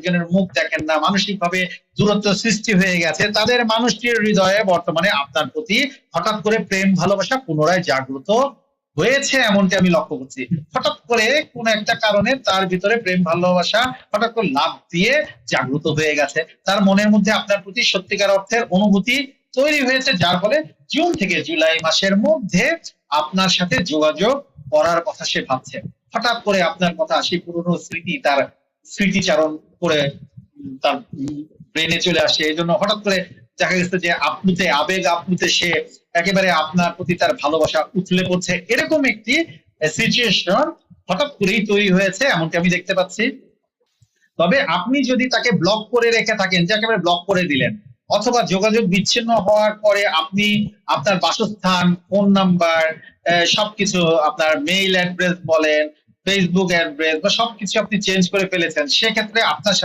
আরেকজনের মুখ দেখেন না, মানসিকভাবে দূরত্ব সৃষ্টি হয়ে গেছে, তাদের মানুষটির হৃদয়ে বর্তমানে আপনার প্রতি হঠাৎ করে প্রেম ভালোবাসা পুনরায় জাগ্রত হয়েছে, এমনটি আমি লক্ষ্য করছি। হঠাৎ করে কোন একটা কারণে তার ভিতরে প্রেম ভালোবাসা হঠাৎ করে লাফ দিয়ে জাগ্রত হয়ে গেছে, তার মনের মধ্যে আপনার প্রতি সত্যিকার অর্থের অনুভূতি তৈরি হয়েছে, যার ফলে জুন থেকে জুলাই মাসের মধ্যে আপনার সাথে যোগাযোগ করার কথা সে ভাবছে। হঠাৎ করে আপনার কথা, সেই পুরনো স্মৃতি তার স্মৃতিচারণ করে তার ব্রেনে চলে আসে, এই জন্য হঠাৎ করে দেখা গেছে যে আপ্লুতে, আবেগ আপ্লুতে সে একেবারে আপনার প্রতি তার ভালোবাসা উথলে পড়ছে, এরকম একটি সিচুয়েশন হঠাৎ করেই তৈরি হয়েছে, এমনকি আমি দেখতে পাচ্ছি। তবে আপনি যদি তাকে ব্লক করে রেখে থাকেন, যে একেবারে ব্লক করে দিলেন, অথবা যোগাযোগ বিচ্ছিন্ন হওয়ার পরে আপনি আপনার বাসস্থান, ফোন নাম্বার, সবকিছু, আপনার মেইল অ্যাড্রেস বলেন, ফেসবুক অ্যাড্রেস বা সবকিছু আপনি চেঞ্জ করে ফেলেছেন, সেক্ষেত্রে আপনার সাথে